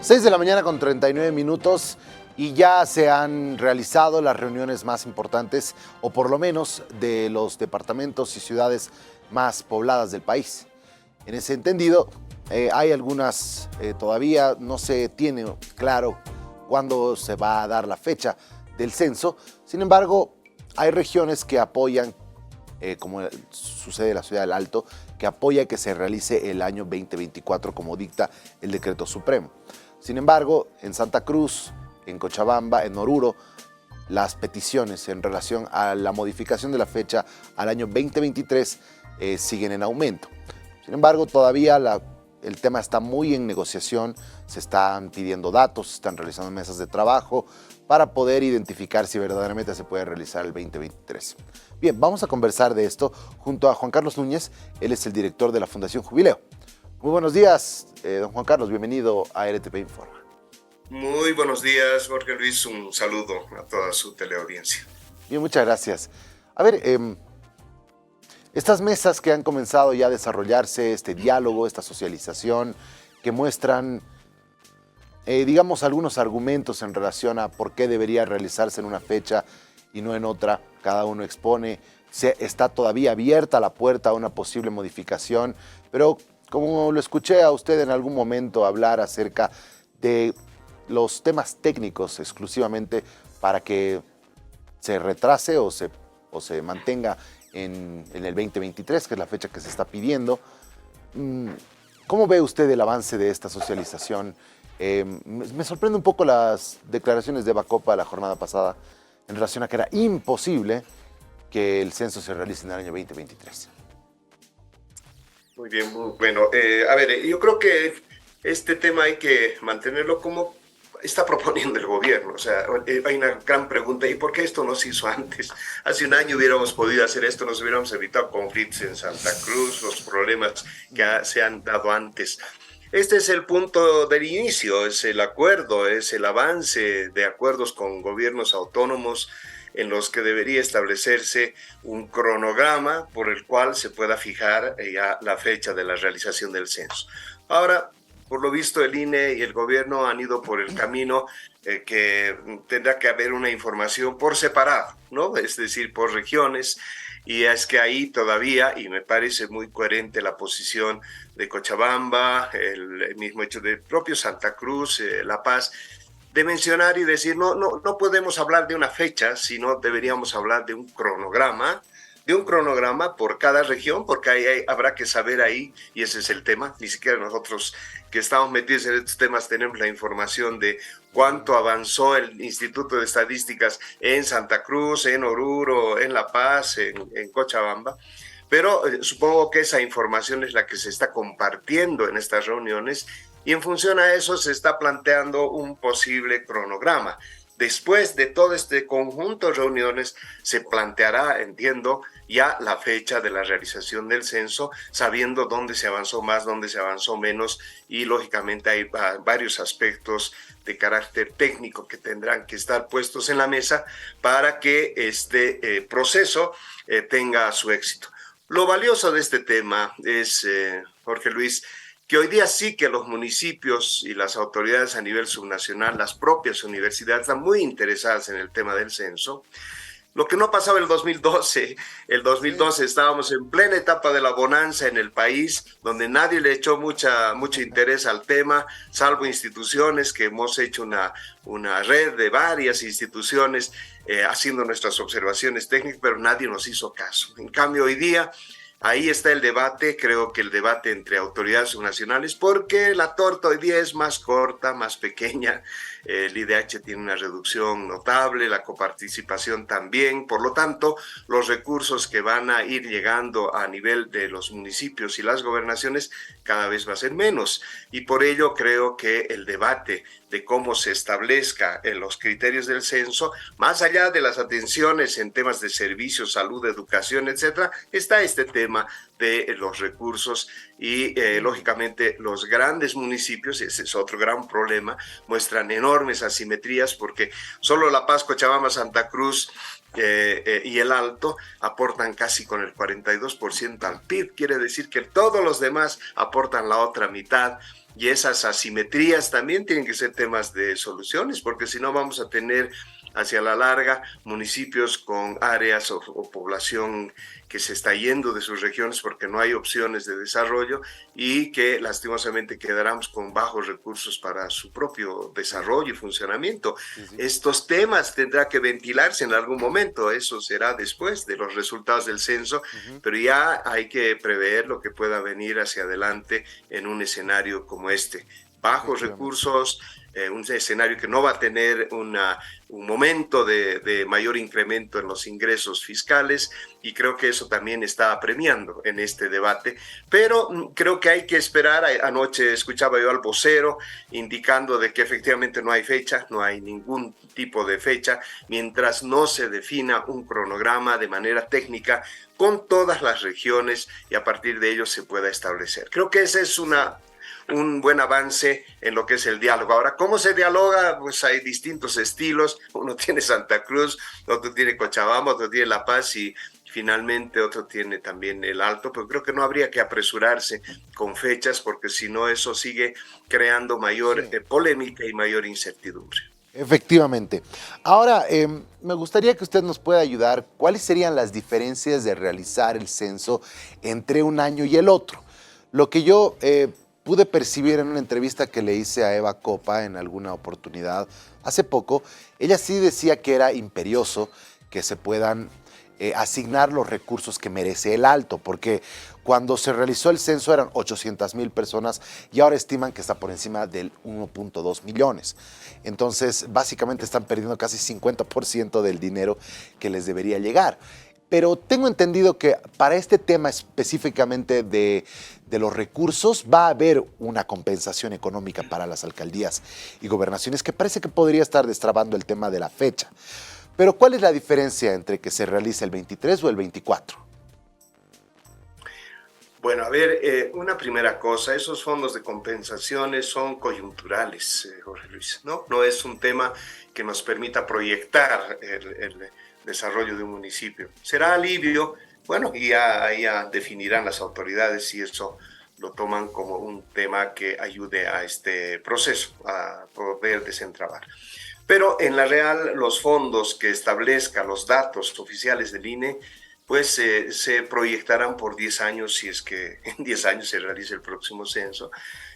6 de la mañana con 39 minutos y ya se han realizado las reuniones más importantes, o por lo menos de los departamentos y ciudades más pobladas del país. En ese entendido, hay algunas, todavía no se tiene claro cuándo se va a dar la fecha del censo. Sin embargo, hay regiones que apoyan, como sucede en la ciudad del Alto, que apoya que se realice el año 2024 como dicta el decreto supremo. Sin embargo, en Santa Cruz, en Cochabamba, en Oruro, las peticiones en relación a la modificación de la fecha al año 2023 siguen en aumento. Sin embargo, todavía el tema está muy en negociación, se están pidiendo datos, se están realizando mesas de trabajo para poder identificar si verdaderamente se puede realizar el 2023. Bien, vamos a conversar de esto junto a Juan Carlos Núñez, él es el director de la Fundación Jubileo. Muy buenos días, don Juan Carlos, bienvenido a RTP Informa. Muy buenos días, Jorge Luis, un saludo a toda su teleaudiencia. Bien, muchas gracias. A ver, estas mesas que han comenzado ya a desarrollarse, este diálogo, esta socialización, que muestran, digamos, algunos argumentos en relación a por qué debería realizarse en una fecha y no en otra, cada uno expone, está todavía abierta la puerta a una posible modificación, pero como lo escuché a usted en algún momento hablar acerca de los temas técnicos exclusivamente para que se retrase o se mantenga en el 2023, que es la fecha que se está pidiendo. ¿Cómo ve usted el avance de esta socialización? Me sorprende un poco las declaraciones de Bacopa la jornada pasada en relación a que era imposible que el censo se realice en el año 2023. Muy bien, muy bueno. A ver, yo creo que este tema hay que mantenerlo como está proponiendo el gobierno. O sea, hay una gran pregunta, ¿y por qué esto no se hizo antes? Hace un año hubiéramos podido hacer esto, nos hubiéramos evitado conflictos en Santa Cruz, los problemas que se han dado antes. Este es el punto del inicio, es el acuerdo, es el avance de acuerdos con gobiernos autónomos en los que debería establecerse un cronograma por el cual se pueda fijar ya la fecha de la realización del censo. Ahora, por lo visto, el INE y el gobierno han ido por el camino que tendrá que haber una información por separado, ¿no? Es decir, por regiones. Y es que ahí todavía, y me parece muy coherente la posición de Cochabamba, el mismo hecho del propio Santa Cruz, La Paz, de mencionar y decir, no podemos hablar de una fecha, sino deberíamos hablar de un cronograma por cada región, porque ahí habrá que saber ahí, y ese es el tema, ni siquiera nosotros que estamos metidos en estos temas tenemos la información de cuánto avanzó el Instituto de Estadísticas en Santa Cruz, en Oruro, en La Paz, en Cochabamba, pero supongo que esa información es la que se está compartiendo en estas reuniones y en función a eso se está planteando un posible cronograma. Después de todo este conjunto de reuniones se planteará, entiendo, ya la fecha de la realización del censo, sabiendo dónde se avanzó más, dónde se avanzó menos, y lógicamente hay varios aspectos de carácter técnico que tendrán que estar puestos en la mesa para que este proceso tenga su éxito. Lo valioso de este tema es, Jorge Luis, que hoy día sí que los municipios y las autoridades a nivel subnacional, las propias universidades, están muy interesadas en el tema del censo. Lo que no pasaba el 2012 estábamos en plena etapa de la bonanza en el país, donde nadie le echó mucho interés al tema, salvo instituciones que hemos hecho una red de varias instituciones haciendo nuestras observaciones técnicas, pero nadie nos hizo caso. En cambio, hoy día ahí está el debate, creo que el debate entre autoridades subnacionales, porque la torta hoy día es más corta, más pequeña, el IDH tiene una reducción notable, la coparticipación también, por lo tanto, los recursos que van a ir llegando a nivel de los municipios y las gobernaciones cada vez va a ser menos, y por ello creo que el debate de cómo se establezca en los criterios del censo, más allá de las atenciones en temas de servicios, salud, educación, etcétera, está este tema tema de los recursos y lógicamente los grandes municipios, ese es otro gran problema, muestran enormes asimetrías porque solo La Paz, Cochabamba, Santa Cruz y el Alto aportan casi con el 42% al PIB, quiere decir que todos los demás aportan la otra mitad. Y esas asimetrías también tienen que ser temas de soluciones, porque si no vamos a tener hacia la larga municipios con áreas o población que se está yendo de sus regiones porque no hay opciones de desarrollo y que lastimosamente quedaremos con bajos recursos para su propio desarrollo y funcionamiento. Sí, sí. Estos temas tendrá que ventilarse en algún momento, eso será después de los resultados del censo, pero ya hay que prever lo que pueda venir hacia adelante en un escenario como este. Bajos recursos, un escenario que no va a tener un momento de mayor incremento en los ingresos fiscales, y creo que eso también está apremiando en este debate, pero creo que hay que esperar. Anoche escuchaba yo al vocero indicando de que efectivamente no hay fecha, no hay ningún tipo de fecha, mientras no se defina un cronograma de manera técnica con todas las regiones y a partir de ello se pueda establecer. Creo que esa es un buen avance en lo que es el diálogo. Ahora, ¿cómo se dialoga? Pues hay distintos estilos. Uno tiene Santa Cruz, otro tiene Cochabamba, otro tiene La Paz y finalmente otro tiene también el Alto, pero creo que no habría que apresurarse con fechas porque si no eso sigue creando mayor polémica y mayor incertidumbre. Efectivamente. Ahora, me gustaría que usted nos pueda ayudar. ¿Cuáles serían las diferencias de realizar el censo entre un año y el otro? Lo que yo pude percibir en una entrevista que le hice a Eva Copa en alguna oportunidad hace poco, ella sí decía que era imperioso que se puedan asignar los recursos que merece el Alto, porque cuando se realizó el censo eran 800,000 personas y ahora estiman que está por encima del 1.2 millones. Entonces, básicamente están perdiendo casi 50% del dinero que les debería llegar. Pero tengo entendido que para este tema específicamente de los recursos va a haber una compensación económica para las alcaldías y gobernaciones que parece que podría estar destrabando el tema de la fecha. Pero ¿cuál es la diferencia entre que se realice el 23 o el 24? Bueno, a ver, una primera cosa, esos fondos de compensaciones son coyunturales, Jorge Luis, ¿no? No es un tema que nos permita proyectar el desarrollo de un municipio. Será alivio, bueno, y ya definirán las autoridades si eso lo toman como un tema que ayude a este proceso, a poder desentrabar. Pero en la real, los fondos que establezcan los datos oficiales del INE, pues se proyectarán por 10 años si es que en 10 años se realice el próximo censo.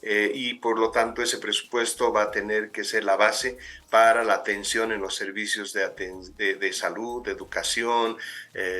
Y por lo tanto ese presupuesto va a tener que ser la base para la atención en los servicios de salud, de educación,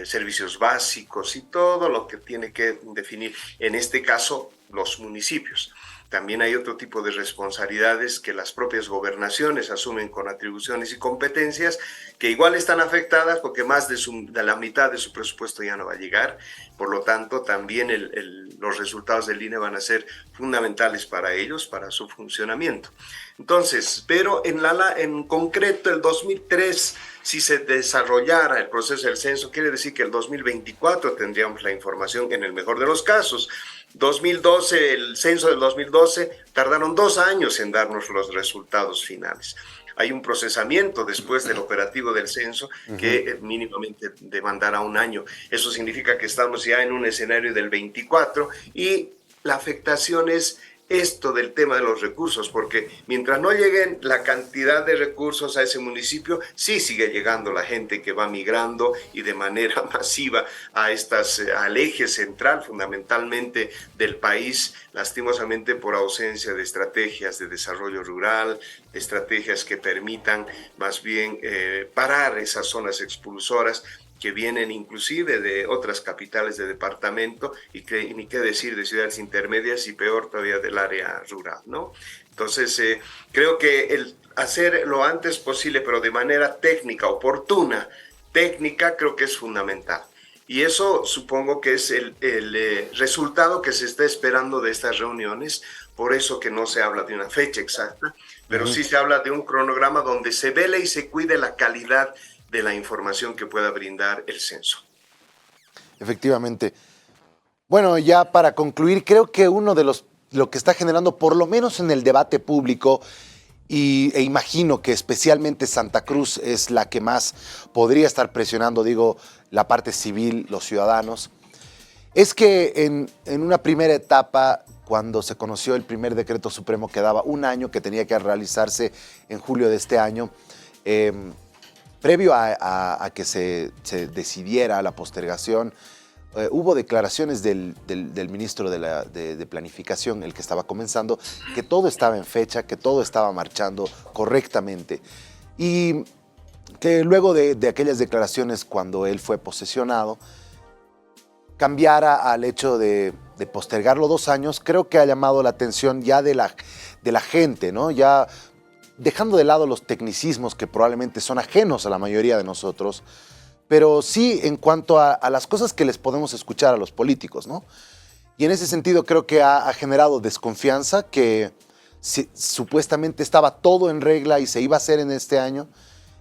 servicios básicos y todo lo que tiene que definir, en este caso, los municipios. También hay otro tipo de responsabilidades que las propias gobernaciones asumen con atribuciones y competencias que igual están afectadas porque más de la mitad de su presupuesto ya no va a llegar. Por lo tanto, también los resultados del INE van a ser fundamentales para ellos, para su funcionamiento. Entonces, pero en concreto, el 2003, si se desarrollara el proceso del censo, quiere decir que el 2024 tendríamos la información en el mejor de los casos. 2012, el censo del 2012, tardaron 2 años en darnos los resultados finales. Hay un procesamiento después del operativo del censo que mínimamente demandará 1 año. Eso significa que estamos ya en un escenario del 24 y la afectación es esto del tema de los recursos, porque mientras no lleguen la cantidad de recursos a ese municipio, sí sigue llegando la gente que va migrando y de manera masiva al eje central fundamentalmente del país, lastimosamente por ausencia de estrategias de desarrollo rural, de estrategias que permitan más bien parar esas zonas expulsoras que vienen inclusive de otras capitales de departamento y que ni qué decir de ciudades intermedias y peor todavía del área rural, ¿no? Entonces, creo que el hacer lo antes posible, pero de manera técnica, oportuna, técnica, creo que es fundamental. Y eso supongo que es el resultado que se está esperando de estas reuniones, por eso que no se habla de una fecha exacta, pero sí se habla de un cronograma donde se vele y se cuide la calidad de la información que pueda brindar el censo. Efectivamente. Bueno, ya para concluir, creo que lo que está generando, por lo menos en el debate público, e imagino que especialmente Santa Cruz es la que más podría estar presionando, digo, la parte civil, los ciudadanos, es que en una primera etapa, cuando se conoció el primer decreto supremo que daba un año, que tenía que realizarse en julio de este año, previo a que se decidiera la postergación, hubo declaraciones del ministro de Planificación, el que estaba comenzando, que todo estaba en fecha, que todo estaba marchando correctamente. Y que luego de aquellas declaraciones, cuando él fue posesionado, cambiara al hecho de postergarlo 2 años, creo que ha llamado la atención ya de la gente, ¿no? Ya dejando de lado los tecnicismos que probablemente son ajenos a la mayoría de nosotros, pero sí en cuanto a las cosas que les podemos escuchar a los políticos, ¿no? Y en ese sentido creo que ha generado desconfianza, que supuestamente estaba todo en regla y se iba a hacer en este año,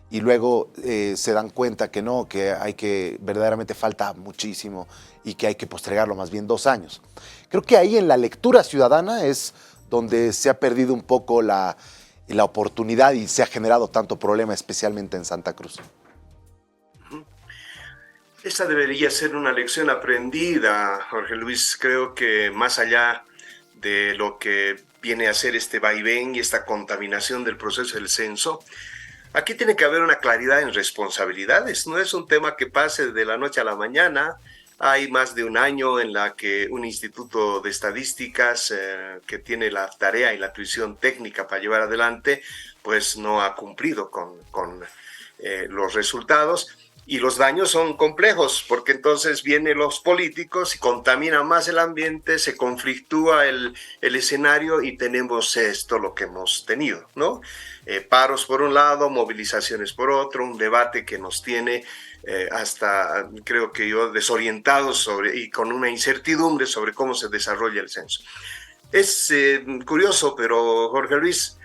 y luego se dan cuenta que no, que verdaderamente falta muchísimo y que hay que postergarlo más bien 2 años. Creo que ahí en la lectura ciudadana es donde se ha perdido un poco la oportunidad y se ha generado tanto problema, especialmente en Santa Cruz. Esa debería ser una lección aprendida, Jorge Luis. Creo que más allá de lo que viene a ser este vaivén y esta contaminación del proceso del censo, aquí tiene que haber una claridad en responsabilidades. No es un tema que pase de la noche a la mañana. Hay más de un año en la que un instituto de estadísticas que tiene la tarea y la tuición técnica para llevar adelante, pues no ha cumplido con los resultados. Y los daños son complejos, porque entonces vienen los políticos y contaminan más el ambiente, se conflictúa el escenario y tenemos esto, lo que hemos tenido, ¿no? Paros por un lado, movilizaciones por otro, un debate que nos tiene hasta, creo que yo, desorientados y con una incertidumbre sobre cómo se desarrolla el censo. Es curioso, pero Jorge Luis,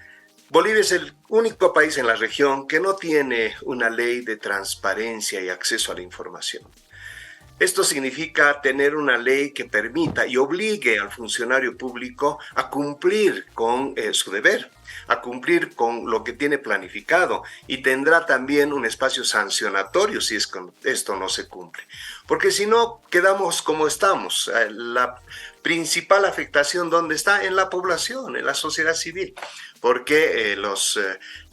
Bolivia es el único país en la región que no tiene una ley de transparencia y acceso a la información. Esto significa tener una ley que permita y obligue al funcionario público a cumplir con su deber, a cumplir con lo que tiene planificado, y tendrá también un espacio sancionatorio si es que esto no se cumple. Porque si no, quedamos como estamos. La principal afectación, ¿dónde está? En la población, en la sociedad civil, porque los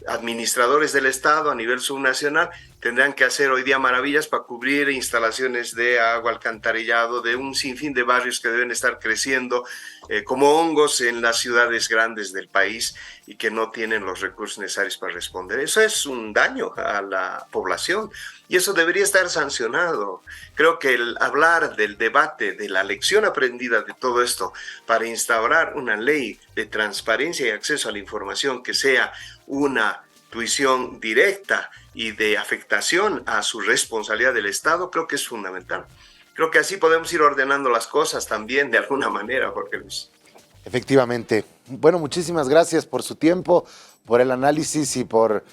administradores del Estado a nivel subnacional tendrán que hacer hoy día maravillas para cubrir instalaciones de agua, alcantarillado, de un sinfín de barrios que deben estar creciendo como hongos en las ciudades grandes del país y que no tienen los recursos necesarios para responder. Eso es un daño a la población y eso debería estar sancionado. Creo que el hablar del debate, de la lección aprendida de todo esto para instaurar una ley de transparencia y acceso a la información que sea una tuición directa y de afectación a su responsabilidad del Estado, creo que es fundamental. Creo que así podemos ir ordenando las cosas también de alguna manera, Jorge Luis. Efectivamente. Bueno, muchísimas gracias por su tiempo, por el análisis y por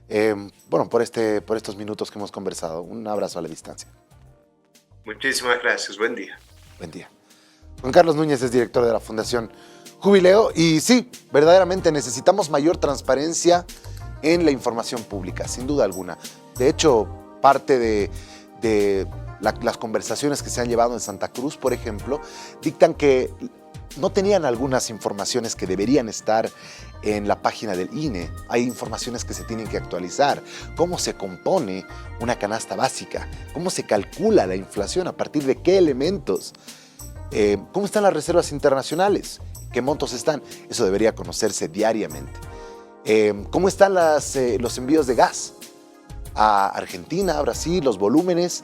estos minutos que hemos conversado. Un abrazo a la distancia. Muchísimas gracias. Buen día. Buen día. Juan Carlos Núñez es director de la Fundación Jubileo y sí, verdaderamente necesitamos mayor transparencia en la información pública, sin duda alguna. De hecho, parte de las conversaciones que se han llevado en Santa Cruz, por ejemplo, dictan que no tenían algunas informaciones que deberían estar en la página del INE. Hay informaciones que se tienen que actualizar. ¿Cómo se compone una canasta básica? ¿Cómo se calcula la inflación? ¿A partir de qué elementos? ¿Cómo están las reservas internacionales? ¿Qué montos están? Eso debería conocerse diariamente. ¿Cómo están los envíos de gas a Argentina, a Brasil, los volúmenes?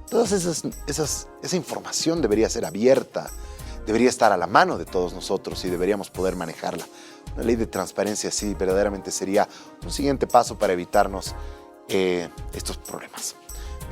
Toda esa información debería ser abierta, debería estar a la mano de todos nosotros y deberíamos poder manejarla. Una ley de transparencia sí verdaderamente sería un siguiente paso para evitarnos estos problemas.